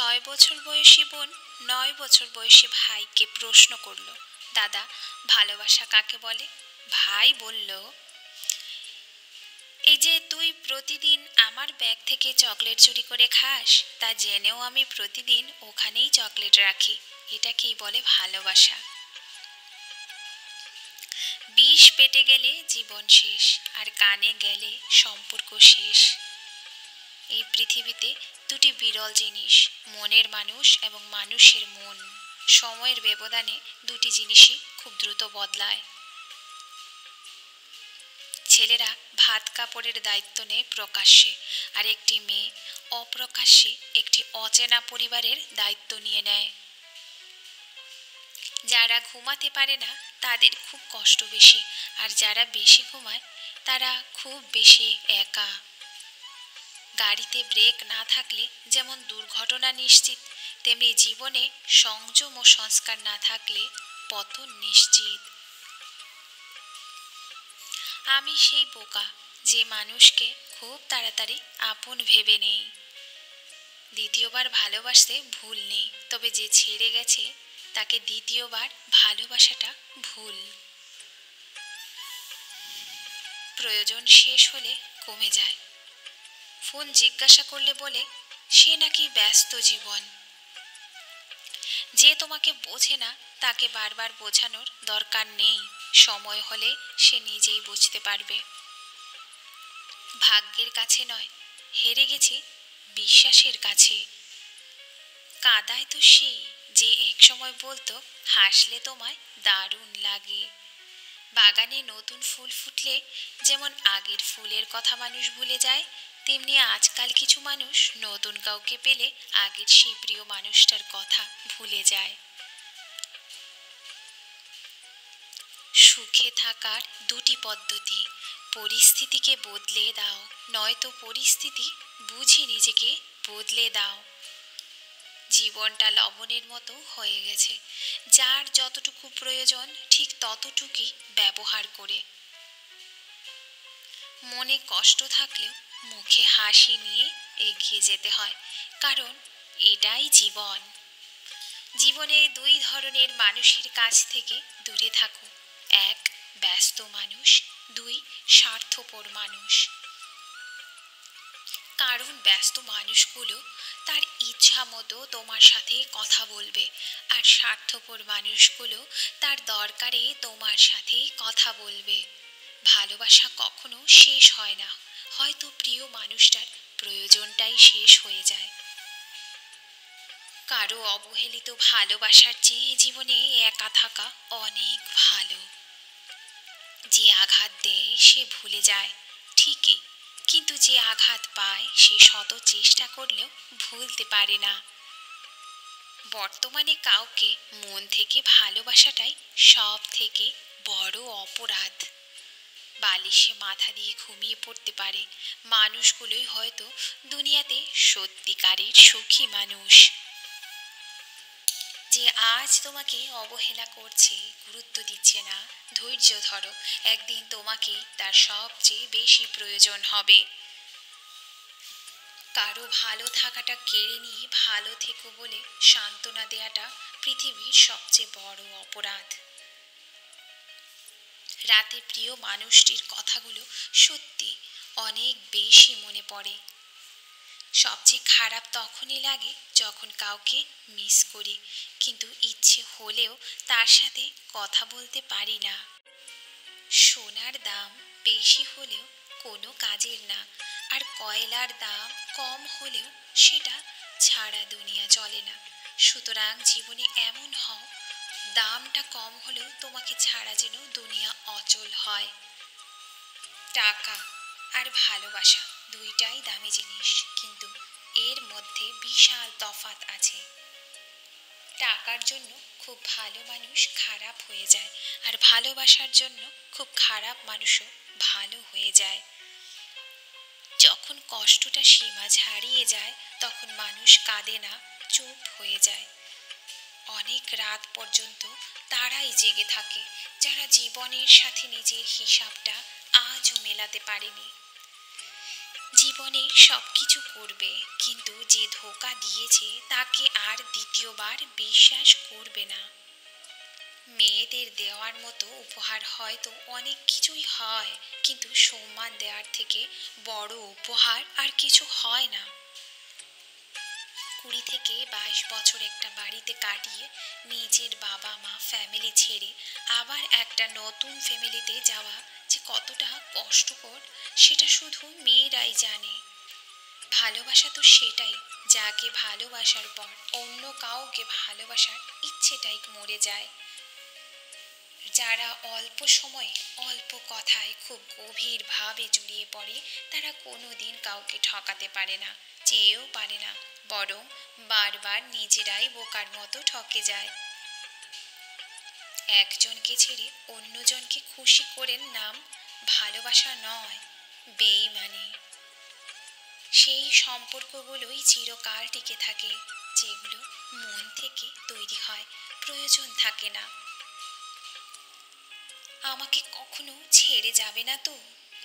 6 বছর বয়সী বোন 9 বছর বয়সী ভাইকে প্রশ্ন করল, দাদা, ভালোবাসা কাকে বলে? ভাই বলল, এই যে তুই প্রতিদিন আমার ব্যাগ থেকে চকলেট চুরি করে খাস, তা জেনেও আমি প্রতিদিন ওখানেই চকলেট রাখি, এটাকেই বলে ভালোবাসা। বিষ পেটে গেলে জীবন শেষ, আর কানে গেলে সম্পর্ক শেষ। এই পৃথিবীতে দুটি বিরল জিনিস, মনের মানুষ এবং মানুষের মন। সময়ের ব্যবধানে দুটি জিনিসই খুব দ্রুত বদলায়। ছেলেরা ভাত কাপড়ের দায়িত্ব নেয় প্রকাশ্যে, আর একটি মেয়ে অপ্রকাশ্যে একটি অচেনা পরিবারের দায়িত্ব নিয়ে নেয়। যারা ঘুমাতে পারে না তাদের খুব কষ্ট বেশি, আর যারা বেশি ঘুমায় তারা খুব বেশি একা। গাড়িতে ব্রেক না থাকলে যেমন দুর্ঘটনা নিশ্চিত, তেমনি জীবনে সংযম ও সংস্কার না থাকলে পতন নিশ্চিত। আমি সেই বোকা যে মানুষকে খুব তাড়াতাড়ি আপন ভেবে নেই। দ্বিতীয়বার ভালোবাসতে ভুল নেই, তবে যে ছেড়ে গেছে তাকে দ্বিতীয়বার ভালোবাসাটা ভুল। প্রয়োজন শেষ হলে কমে যায়। ফোন জিজ্ঞাসা করলে বলে সে নাকি ব্যস্ত জীবন। যে তোমাকে বোঝে না তাকে বারবার বোঝানোর দরকার নেই, সময় হলে সে নিজেই বুঝতে পারবে। ভাগ্যের কাছে নয়, হেরে গেছি বিশ্বাসের কাছে। কাদায় তো সেই যে একসময় বলতো হাসলে তোমায় দারুণ লাগে। বাগানে নতুন ফুল ফুটলে যেমন আগের ফুলের কথা মানুষ ভুলে যায়, তেমনি আজকাল কিছু মানুষ নতুন কাউকে পেলে আগের সেই প্রিয় মানুষটার কথা ভুলে যায়। সুখে থাকার দুটি পদ্ধতি, পরিস্থিতিকে বদলে দাও, নয়তো পরিস্থিতি বুঝে নিজেকে বদলে দাও। জীবনটা লবণের মতো হয়ে গেছে, যার যতটুকু প্রয়োজন ঠিক ততটুকুই ব্যবহার করে। মনে কষ্ট থাকলেও মুখে হাসি নিয়ে এগিয়ে যেতে হয়, কারণ এটাই জীবন। জীবনে দুই ধরনের মানুষের কাছ থেকে দূরে থাকো, এক ব্যস্ত মানুষ, দুই স্বার্থপর মানুষ। কারণ ব্যস্ত মানুষগুলো তার ইচ্ছা মতো তোমার সাথে কথা বলবে, আর স্বার্থপর মানুষগুলো তার দরকারে তোমার সাথে কথা বলবে। ভালোবাসা কখনো শেষ হয় না, হয়তো প্রিয় মানুষটার প্রয়োজনটাই শেষ হয়ে যায়। কারো অবহেলিত ভালোবাসার চেয়ে জীবনে একা থাকা অনেক ভালো। যে আঘাত দেয় সে ভুলে যায় ঠিকই, কিন্তু যে আঘাত পায় সে শত চেষ্টা করলেও ভুলতে পারে না। বর্তমানে কাউকে মন থেকে ভালোবাসাটাই সব থেকে বড় অপরাধ। বালিশে মাথা দিয়ে ঘুমিয়ে পড়তে পারে মানুষগুলোই হয়তো দুনিয়াতে সত্যিকারের সুখী মানুষ। যে আজ তোমাকে অবহেলা করছে, গুরুত্ব দিচ্ছে না, ধৈর্য ধরো, একদিন তোমাকে তার সবচেয়ে বেশি প্রয়োজন হবে। কারো ভালো থাকাটা কেড়ে নিয়ে ভালো থেকো বলে সান্ত্বনা দেয়াটা পৃথিবীর সবচেয়ে বড় অপরাধ। রাতে প্রিয় মানুষটির কথাগুলো সত্যি অনেক বেশি মনে পড়ে। সবচেয়ে খারাপ তখনই লাগে যখন কাউকে মিস করি, কিন্তু ইচ্ছে হলেও তার সাথে কথা বলতে পারি না। সোনার দাম বেশি হলেও কোনো কাজের না, আর কয়লার দাম কম হলেও সেটা ছাড়া দুনিয়া চলে না। সুতরাং জীবনে এমন হও, দামটা কম হলেও তোমাকে ছাড়া যেন দুনিয়া অচল হয়। টাকা আর ভালোবাসা দুইটাই দামি জিনিস, কিন্তু এর মধ্যে বিশাল তফাৎ আছে। টাকার জন্য খুব ভালো মানুষ খারাপ হয়ে যায়, আর ভালোবাসার জন্য খুব খারাপ মানুষও ভালো হয়ে যায়। যখন কষ্টটা সীমা ছাড়িয়ে যায় তখন মানুষ কাঁদে না, চুপ হয়ে যায়। অনেক রাত পর্যন্ত তারাই জেগে থাকে যারা জীবনের সাথে নিজের হিসাবটা আজও মেলাতে পারেনি। জীবনে সব কিছু করবে, কিন্তু যে ধোঁকা দিয়েছে তাকে আর দ্বিতীয়বার বিশ্বাস করবে না। মেয়েদের দেওয়ার মতো উপহার হয়তো অনেক কিছুই হয়, কিন্তু সম্মান দেওয়ার থেকে বড় উপহার আর কিছু হয় না। 20 থেকে 22 বছর একটা বাড়িতে কাটিয়ে নিজের বাবা মা ফ্যামিলি ছেড়ে আবার একটা নতুন ফ্যামিলিতে যাওয়া যে কতটা কষ্টকর, সেটা শুধু মেয়েরাই জানে। ভালোবাসা তো সেটাই, যাকে ভালোবাসার পর অন্য কাউকে ভালোবাসার ইচ্ছেটাই মরে যায়। যারা অল্প সময়ে অল্প কথায় খুব গভীরভাবে জড়িয়ে পড়ে, তারা কোনো দিন কাউকে ঠকাতে পারে না, চেয়েও পারে না, বরং বারবার নিজেরাই বোকার মতো ঠকে যায়। একজনকে ছেড়ে অন্যজনকে খুশি করেন নাম ভালোবাসা নয়, বেইমানি। সেই সম্পর্কগুলোই চিরকাল টিকে থাকে, যেগুলো মন থেকে তৈরি হয়, প্রয়োজন থাকে না। আমাকে কখনো ছেড়ে যাবে না তো,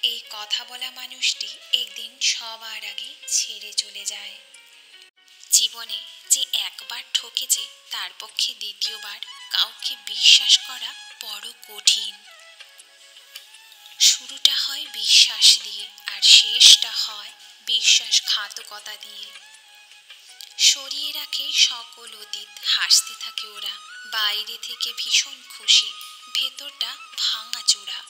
এই কথা বলা মানুষটি একদিন সবার আগে ছেড়ে চলে যায়। জীবনে যে একবার ঠকেছে, তার পক্ষে দ্বিতীয়বার কাউকে বিশ্বাস করা বড় কঠিন। শুরুটা হয় বিশ্বাস দিয়ে, আর শেষটা হয় বিশ্বাসঘাতকতা দিয়ে। সরিয়ে রাখে সকল অতীত, হাসতে থাকে ওরা, বাইরে থেকে ভীষণ খুশি, ভেতরটা ভাঙা চূড়া।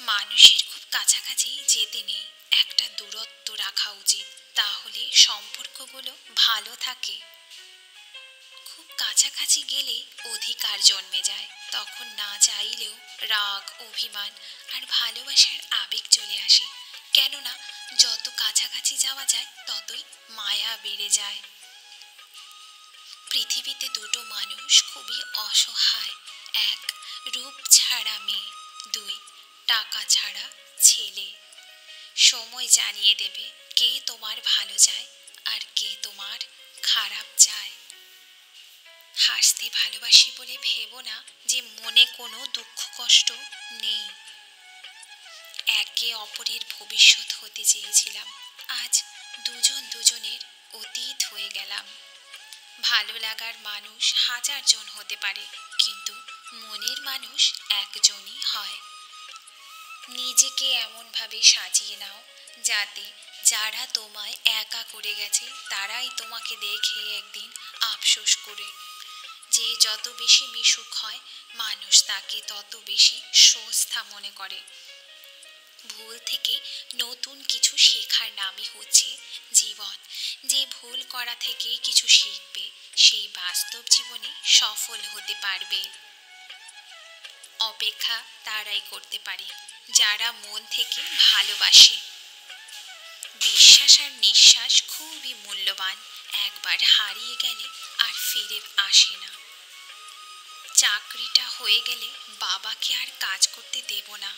মানুষের খুব কাছাকাছি যেতে নেই, একটা দূরত্ব রাখা উচিত, তাহলে সম্পর্কগুলো ভালো থাকে। খুব কাছাকাছি গেলে অধিকার জন্মে যায়, তখন না চাইলেও রাগ, অভিমান আর ভালোবাসার আবেগ চলে আসে। কেননা যত কাছাকাছি যাওয়া যায় ততই মায়া বেড়ে যায়। পৃথিবীতে দুটো মানুষ খুবই অসহায়: এক, রূপ ছাড়া মেয়ে; দুই, টাকা ছাড়া ছেলে। সময় জানিয়ে দেবে কে তোমার ভালো চায় আর কে তোমার খারাপ চায়। হাসতে ভালোবাসি বলে ভেবো না যে মনে কোনো দুঃখ কষ্ট নেই। একে অপরের ভবিষ্যৎ হতে চেয়েছিলাম, আজ দুজন দুজনের অতীত হয়ে গেলাম। ভালো লাগার মানুষ 1000 জন হতে পারে, কিন্তু মনের মানুষ একজনই হয়। নিজেকে এমনভাবে সাজিয়ে নাও যাতে যারা তোমায় একা করে গেছে তারাই তোমাকে দেখে একদিন আফসোস করে। যে যত বেশি মিশুক হয়, মানুষ তাকে তত বেশি সস্তা মনে করে। ভুল থেকে নতুন কিছু শেখার নামই হচ্ছে জীবন। যে ভুল করা থেকে কিছু শিখবে, সেই বাস্তব জীবনে সফল হতে পারবে। অপেক্ষা তারাই করতে পারে যারা মন থেকে ভালোবাসে। বিশ্বাস আর নিঃশ্বাস খুবই মূল্যবান, একবার হারিয়ে গেলে আর ফিরে আসে না। চাকরিটা হয়ে গেলে বাবাকে আর কাজ করতে দেব না,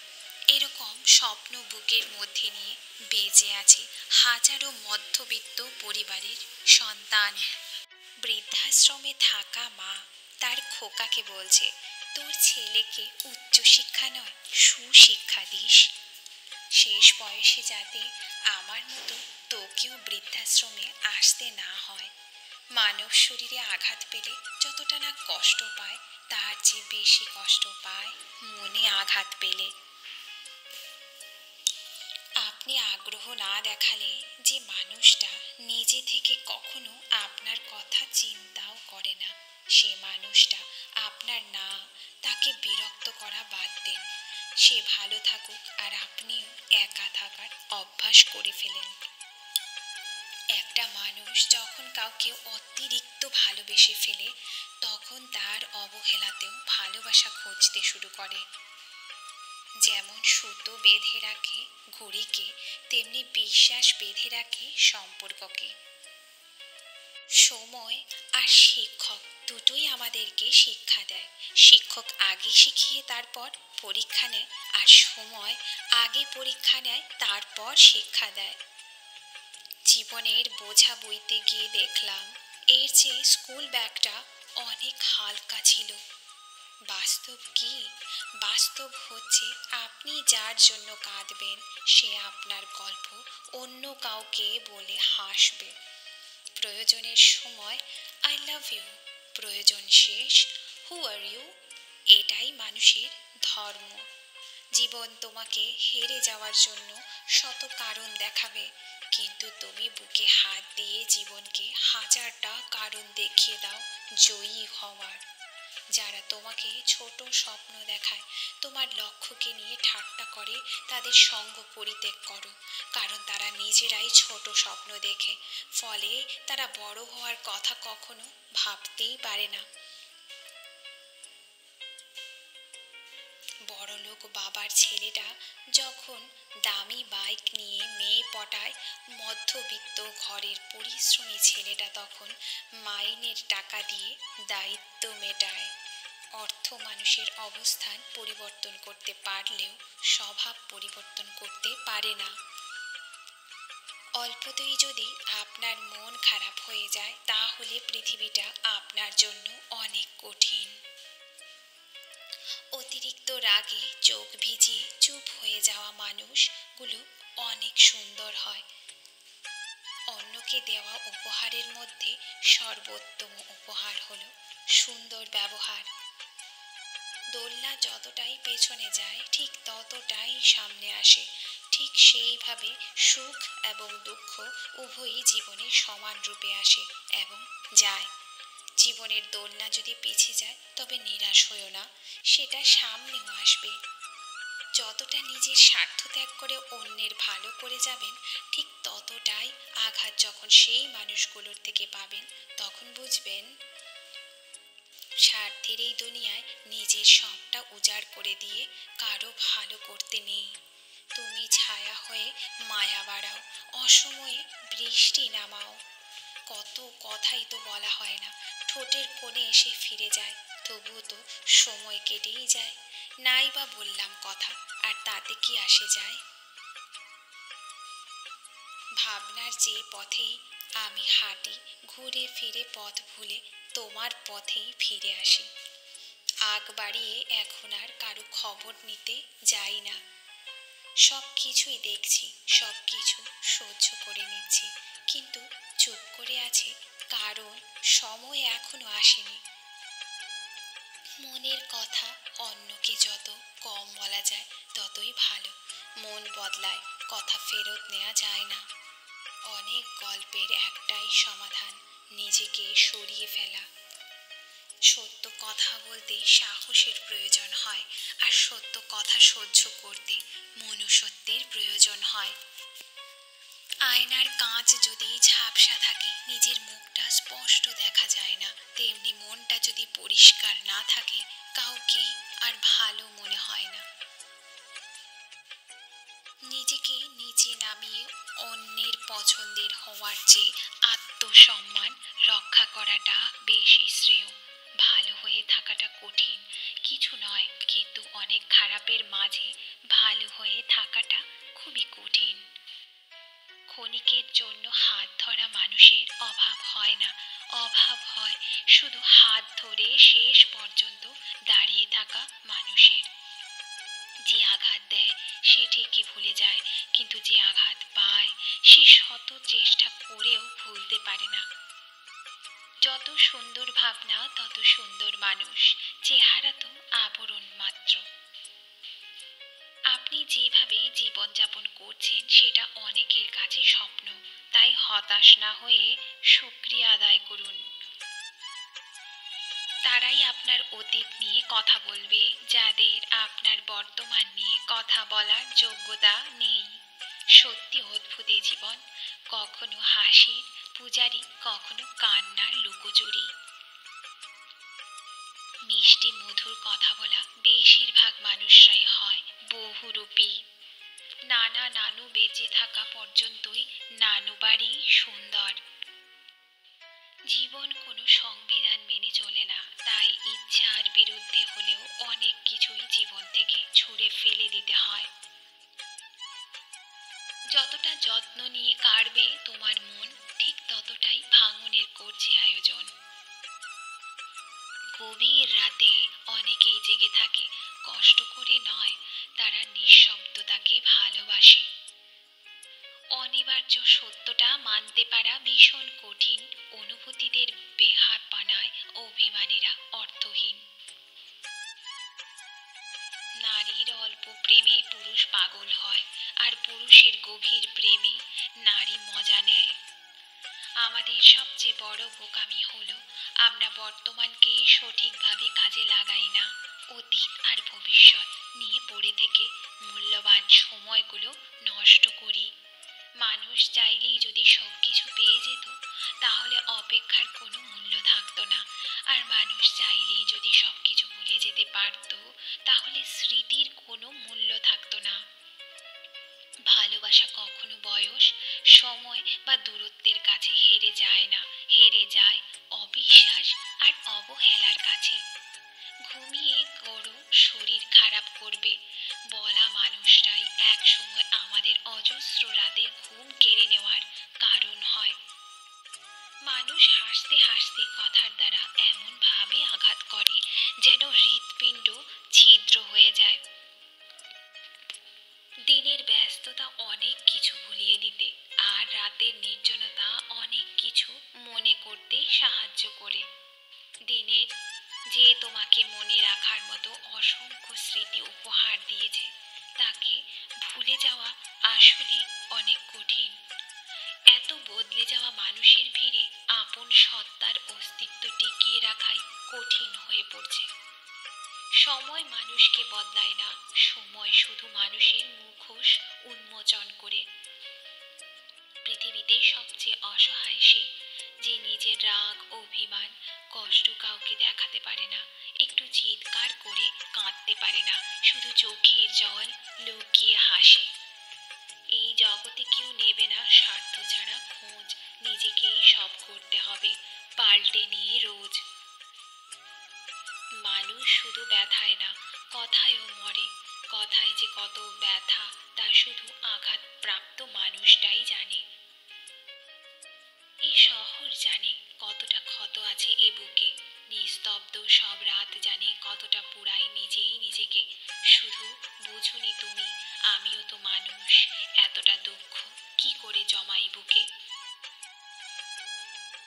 এরকম স্বপ্ন বুকের মধ্যে নিয়ে বেঁচে আছে হাজারো মধ্যবিত্ত পরিবারের সন্তান। বৃদ্ধাশ্রমে থাকা মা তার খোকাকে বলছে, তোর ছেলেকে উচ্চশিক্ষা নয় সুশিক্ষা দিস, শেষ বয়সে যাতে আমার মতো তোকেও বৃদ্ধাশ্রমে আসতে না হয়। মানব শরীরে আঘাত পেলে যতটা না কষ্ট পায়, তার চেয়ে বেশি কষ্ট পায় মনে আঘাত পেলে। আপনি আগ্রহ না দেখালে যে মানুষটা নিজে থেকে কখনো আপনার কথা চিন্তাও করে না, সে মানুষটা আপনার না, তাকে বিরক্ত করা বাদ দেন। সে ভালো থাকুক আর আপনিও একা থাকার অভ্যাস করে ফেলেন। একটা মানুষ যখন কাউকে অতিরিক্ত ভালোবেসে ফেলে, তখন তার অবহেলাতেও ভালোবাসা খুঁজতে শুরু করে। যেমন সুতো বেঁধে রাখে ঘড়িকে, তেমনি বিশ্বাস বেঁধে রাখে সম্পর্ককে। সময় আর শিক্ষক দুটোই আমাদেরকে শিক্ষা দেয়। শিক্ষক আগে শিখিয়ে তারপর পরীক্ষা নেয়, আর সময় আগে পরীক্ষা নেয় তারপর শিক্ষা দেয়। জীবনের বোঝা বইতে গিয়ে দেখলাম এর চেয়ে স্কুল ব্যাগটা অনেক হালকা ছিল। বাস্তব কি? বাস্তব হচ্ছে আপনি যার জন্য কাঁদবেন সে আপনার গল্প অন্য কাউকে বলে হাসবে। প্রয়োজনের সময় আই লাভ ইউ, প্রয়োজন শেষ হু আর ইউ। এটাই মানুষের ধর্ম। জীবন তোমাকে হেরে যাওয়ার জন্য শত কারণ দেখাবে, কিন্তু তুমি বুকে হাত দিয়ে জীবনকে হাজারটা কারণ দেখিয়ে দাও জয়ী হওয়ার। যারা তোমাকে ছোট স্বপ্ন দেখায়, তোমার লক্ষ্যকে নিয়ে ঠাট্টা করে, তাদের সঙ্গ পরিত্যাগ করো, কারণ তারা নিজেরাই ছোট স্বপ্ন দেখে, ফলে তারা বড় হওয়ার কথা কখনো ভাবতেই পারে না। বড়লোক বাবার ছেলেটা যখন দামি বাইক নিয়ে মেয়ে পটায়, মধ্যবিত্ত ঘরের পরিশ্রমী ছেলেটা তখন মাইনের টাকা দিয়ে দায়িত্ব মেটায়। অর্থ মানুষের অবস্থান পরিবর্তন করতে পারলেও স্বভাব পরিবর্তন করতে পারে না। অল্পতেই যদি আপনার মন খারাপ হয়ে যায়, তাহলে পৃথিবীটা আপনার জন্য অনেক কঠিন। অতিরিক্ত রাগে চোখ ভিজিয়ে চুপ হয়ে যাওয়া মানুষগুলো অনেক সুন্দর হয়। অন্যকে দেওয়া উপহারের মধ্যে সর্বোত্তম উপহার হলো সুন্দর ব্যবহার। দোলনা যতটাই পেছনে যায় ঠিক ততটাই সামনে আসে। ঠিক সেইভাবে সুখ এবং দুঃখ উভয়ই জীবনে সমান রূপে আসে এবং যায়। জীবনের দোলনা যদি পিছিয়ে যায় তবে নিরাশ হইও না, সেটা সামনেও আসবে। যতটা নিজের স্বার্থ ত্যাগ করে অন্যের ভালো করে যাবেন, ঠিক ততটাই আঘাত যখন সেই মানুষগুলোর থেকে পাবেন, তখন বুঝবেন স্বার্থের এই দুনিয়ায় নিজের সবটা উজাড় করে দিয়ে কারো ভালো করতে নেই। তুমি ছায়া হয়ে মায়া বাড়াও, অসময়ে বৃষ্টি নামাও। কত কথাই তো বলা হয় না, ঠোঁটের কোণে এসে ফিরে যায়, তবুও তো সময় কেটেই যায়। নাই বা বললাম কথা, আর তাতে কি আসে যায়? ভাবনার যে পথেই আমি হাঁটি, ঘুরে ফিরে পথ ভুলে তোমার পথেই ফিরে আসি। আগ বাড়িয়ে এখন আর কারো খবর নিতে যাই না। সব কিছুই দেখছি, সব কিছু সহ্য করে নিচ্ছি, কিন্তু চুপ করে আছে কারণ সময় এখনো আসেনি। মনের কথা অন্যকে যত কম বলা যায় ততই ভালো। মন বদলায়, কথা ফেরত নেওয়া যায় না। অনেক গল্পের একটাই সমাধান, নিজেকে সরিয়ে ফেলা। সত্য কথা বলতে সাহসের প্রয়োজন হয়, আর সত্য কথা সহ্য করতে মনুষ্যত্বের প্রয়োজন হয়। আয়নার কাঁচ যদি ঝাপসা থাকে, নিজের মুখটা স্পষ্ট দেখা যায় না, তেমনি মনটা যদি পরিষ্কার না থাকে, কাউকেই আর ভালো মনে হয় না। নিজেকে নিচে নামিয়ে অন্যের পছন্দের হওয়ার চেয়ে আত্মসম্মান রক্ষা করাটা বেশি শ্রেয়। ভালো হয়ে থাকাটা কঠিন কিছু নয়, কিন্তু অনেক খারাপের মাঝে ভালো হয়ে থাকাটা খুবই কঠিন। ক্ষণিকের জন্য হাত ধরা মানুষের অভাব হয় না, অভাব হয় শুধু হাত ধরে শেষ পর্যন্ত দাঁড়িয়ে থাকা মানুষের। যে আঘাত দেয় সে ঠিকই ভুলে যায়, কিন্তু যে আঘাত পায় সে শত চেষ্টা করেও ভুলতে পারে না। যত সুন্দর ভাবনা তত সুন্দর মানুষ, চেহারা তো আবরণ মাত্র। আপনি যেভাবে জীবনযাপন করছেন সেটা অনেকের কাছে স্বপ্ন, তাই হতাশ না হয়ে শুকরিয়া আদায় করুন। তারাই আপনার অতীত নিয়ে কথা বলবে যাদের আপনার বর্তমান নিয়ে কথা বলার যোগ্যতা নেই। সত্যি অদ্ভুত এ জীবন, কখনো হাসির পূজারি, কখনো কান্নার লুকোচুরি। মিষ্টি মধুর কথা বলা বেশিরভাগ মানুষরাই হয় বহুরূপী। নানা নানু বেঁচে থাকা পর্যন্তই নানু বাড়ি সুন্দর। জীবন কোনো সংবিধান মেনে চলে না, তাই ইচ্ছার বিরুদ্ধে হলেও অনেক কিছুই জীবন থেকে ছুঁড়ে ফেলে দিতে হয়। যতটা যত্ন নিয়ে কাড়বে তোমার মন, ঠিক ততটাই ভাঙনের করছে আয়োজন। গভীর রাতে অনেকেই জেগে থাকে, কষ্ট করে নয়, তারা নিঃশব্দতাকে ভালোবাসে। অনিবার্য সত্যটা মানতে পারা ভীষণ কঠিন, অনুভূতিদের বেহাত বানায় অভিমানীরা অর্থহীন। নারীর অল্প প্রেমে পুরুষ পাগল হয়, আর পুরুষের গভীর প্রেমে নারী মজা নেয়। আমাদের সবচেয়ে বড় বোকামি হলো আমরা বর্তমানকে সঠিকভাবে কাজে লাগাই না, অতীত আর ভবিষ্যৎ নিয়ে পড়ে থেকে মূল্যবান সময়গুলো নষ্ট করি। মানুষ চাইলেই যদি সব কিছু পেয়ে যেত, তাহলে অপেক্ষার কোনো মূল্য থাকতো না। আর মানুষ চাইলেই যদি সব কিছু ভুলে যেতে পারত, তাহলে স্মৃতির কোনো মূল্য থাকতো না। ভালোবাসা কখনো বয়স, সময় বা দূরত্বের কাছে হেরে যায় না, হেরে যায় অবিশ্বাস আর অবহেলার কাছে। ঘুমিয়ে গড়ো শরীর খারাপ করবে বলা মানুষটাই এক সময় আমাদের অজস্র রাতের ঘুম কেড়ে নেওয়ার কারণ হয়। মানুষ হাসতে হাসতে কথার দ্বারা এমন ভাবে আঘাত করে যেন হৃৎপিণ্ড ছিদ্র হয়ে যায়। দিনের ব্যস্ততা অনেক কিছু ভুলিয়ে দিতে, আর রাতের নির্জনতা অনেক কিছু মনে করতে সাহায্য করে। দিনের যে তোমাকে মনে রাখার মতো অসংখ্য স্মৃতি উপহার দিয়েছে, তাকে ভুলে যাওয়া আসলে অনেক কঠিন। এত বদলে যাওয়া মানুষের ভিড়ে আপন সত্তার অস্তিত্ব টিকিয়ে রাখাই কঠিন হয়ে পড়ছে। সময় মানুষকে বদলায় না, সময় শুধু মানুষের মুখোশ উন্মোচন করে। পৃথিবীতে সবচেয়ে অসহায় সে, যে নিজের রাগ, অভিমান, কষ্ট কাউকে দেখাতে পারে না, একটু চিৎকার করে কাঁদতে পারে না, শুধু চোখের জল লুকিয়ে হাসে। এই জগতে কেউ নেবে না স্বার্থ ছাড়া খোঁজ, নিজেকেই সব করতে হবে পাল্টে নিয়ে রোজ। মানুষ শুধু ব্যথায় না, কথায়ও মরে। কথায় যে কত ব্যথা, তা শুধু আঘাত প্রাপ্ত মানুষটাই জানে। এই শহর জানে কতটা ক্ষত আছে এ বুকে, নিস্তব্ধ সব রাত জানে কতটা পুরাই নিজেই নিজেকে। শুধু বুঝুনি তুমি, আমিও তো মানুষ, এতটা দুঃখ কি করে জমাই বুকে।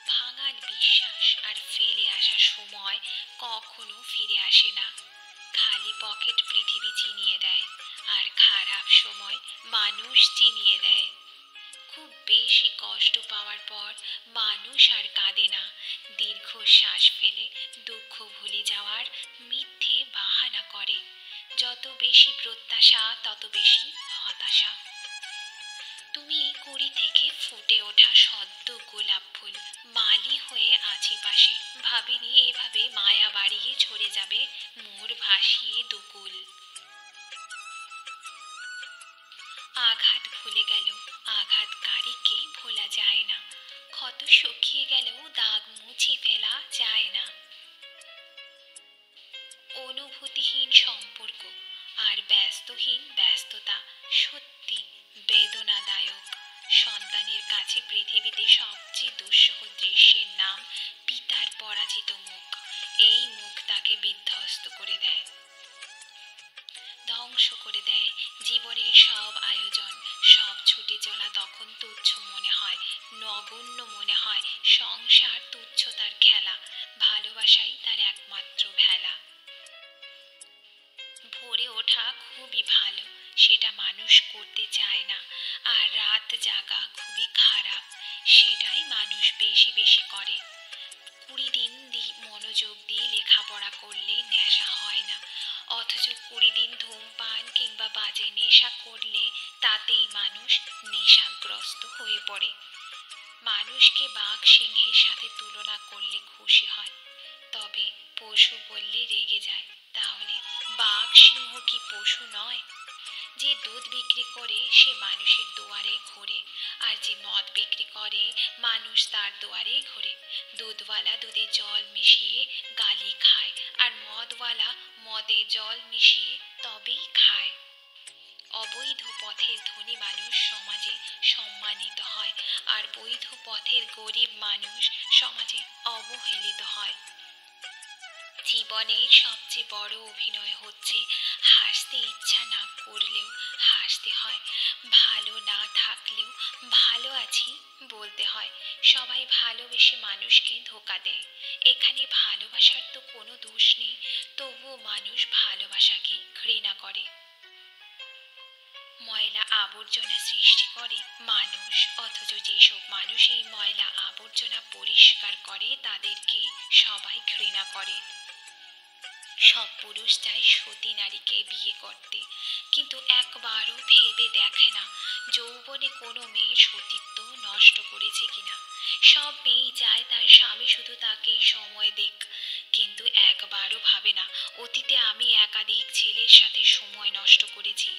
ভাঙার বিশ্বাস আর ফেলে আসা সময় কখনো ফিরে আসে না। খালি পকেট পৃথিবী চিনিয়ে দেয়, আর খারাপ সময় মানুষ চিনিয়ে দেয়। খুব বেশি কষ্ট পাওয়ার পর মানুষ আর কাঁদে না, দীর্ঘশ্বাস ফেলে দুঃখ ভুলে যাওয়ার মিথ্যে বাহানা করে। যত বেশি প্রত্যাশা তত বেশি হতাশা। তুমি কুড়ি থেকে ফুটে ওঠা সদ্য গোলাপ ফুল, মালি হয়ে আছি পাশে, ভাবিনি এভাবে মায়া বাড়িয়ে ঝরে যাবে মোর ভাসিয়ে দুকুল। আঘাত ভুলে গেল, আঘাতকারীকে ভোলা যায় না, ক্ষত শুকিয়ে গেলেও দাগ মুছে ফেলা যায় না। অনুভূতিহীন সম্পর্ক আর ব্যস্তহীন ব্যস্ততা সত্যি বেদনাদায়ক। সন্তানের কাছে পৃথিবীতে সবচেয়ে দুঃসহ দৃশ্যের নাম পিতার পরাজিত মুখ। এই মুখ তাকে বিধ্বস্ত করে দেয়, ধ্বংস করে দেয় জীবনের সব আয়োজন। সব ছুটে চলা তখন তুচ্ছ মনে হয়, নগণ্য মনে হয়। সংসার তুচ্ছ তার খেলা, ভালোবাসাই তার একমাত্র ভেলা। ভোরে ওঠা খুবই ভালো, সেটা মানুষ করতে চায় না। আর রাত জাগা খুবই খারাপ, সেটাই মানুষ বেশি বেশি করে। 20 দিন মনোযোগ দিয়ে লেখাপড়া করলে নেশা হয় না, অথচ 20 দিন ধূমপান কিংবা বাজে নেশা করলে তাতেই মানুষ নেশাগ্রস্ত হয়ে পড়ে। মানুষকে বাঘ সিংহের সাথে তুলনা করলে খুশি হয়, তবে পশু বললে রেগে যায়। তাহলে বাঘ সিংহ কি পশু নয়? যে দুধ বিক্রি করে সে মানুষের দুয়ারে ঘোরে, আর যে মদ বিক্রি করে মানুষ তার দুয়ারে ঘোরে। দুধওয়ালা দুধে জল মিশিয়ে গালি খায়, আর মদওয়ালা মদে জল মিশিয়ে তবেই খায়। অবৈধ পথের ধনী মানুষ সমাজে সম্মানিত হয়, আর বৈধ পথের গরিব মানুষ সমাজে অবহেলিত হয়। জীবনের সবচেয়ে বড় অভিনয় হচ্ছে হাসতে ইচ্ছা না করলেও হাসতে হয়, ভালো না থাকলেও ভালো আছি বলতে হয়। সবাই ভালোবেসে মানুষকে ধোঁকা দেয়, এখানে ভালোবাসার তো কোনো দোষ নেই, তবুও মানুষ ভালোবাসাকে ঘৃণা করে। ময়লা আবর্জনা সৃষ্টি করে মানুষ, অথচ যেসব মানুষ এই ময়লা আবর্জনা পরিষ্কার করে তাদেরকে সবাই ঘৃণা করে। সব পুরুষ চায় সতী নারীকে বিয়ে করতে, কিন্তু একবারও ভেবে দেখে না যৌবনে কোনো মেয়ের সতীত্ব নষ্ট করেছে কিনা। সব মেয়েই চায় তার স্বামী শুধু তাকেই সময় দিক, কিন্তু একবারও ভাবে না অতীতে আমি একাধিক ছেলের সাথে সময় নষ্ট করেছি।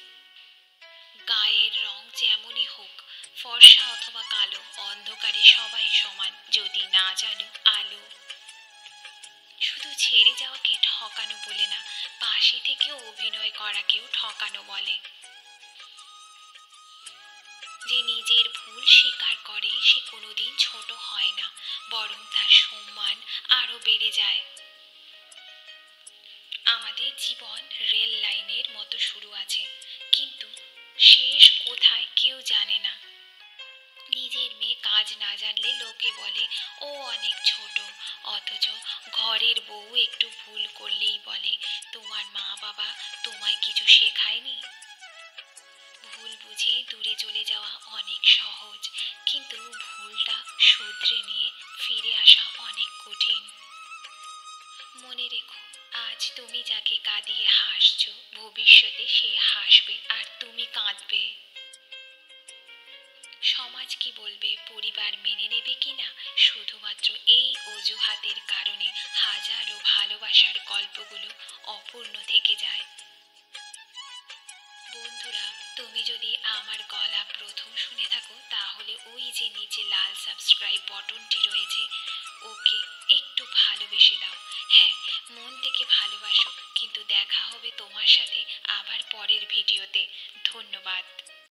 গায়ের রং যেমনই হোক, ফর্সা অথবা কালো, অন্ধকারে সবাই সমান যদি না জানো আলো। শুধু ছেড়ে যাওয়াকে ঠকানো বলে না, পাশে থেকেও অভিনয় করাকেও ঠকানো বলে। যে নিজের ভুল স্বীকার করে সে কোনোদিন ছোট হয় না, বরং তার সম্মান আরো বেড়ে যায়। আমাদের জীবন রেল লাইনের মতো শুরু আছে, কিন্তু শেষ কোথায় কেউ জানে না। নিজের মেয়ে কাজ না জানলে লোকে বলে ও অনেক ছোট, অথচ ঘরের বউ একটু ভুল করলেই বলে তোমার মা বাবা তোমায় কিছু শেখায়নি। ভুল বুঝে দূরে চলে যাওয়া অনেক সহজ, কিন্তু ভুলটা শুধরে নিয়ে ফিরে আসা অনেক কঠিন। মনে রেখো, আজ তুমি যাকে কাঁদিয়ে হাসছো ভবিষ্যতে সে হাসবে আর তুমি কাঁদবে। সমাজ কি বলবে, পরিবার মেনে নেবে কিনা, শুধুমাত্র এই অজুহাতের কারণে হাজারো ভালোবাসার গল্পগুলো অপূর্ণ থেকে যায়। বন্ধুরা, তুমি যদি আমার গলা প্রথম শুনে থাকো তাহলে ওই যে নিচে লাল সাবস্ক্রাইব বটনটি রয়েছে ওকে একটু ভালোবেসে দাও। হ্যাঁ, মন থেকে ভালোবাসো। কিন্তু দেখা হবে তোমার সাথে আবার পরের ভিডিওতে। ধন্যবাদ।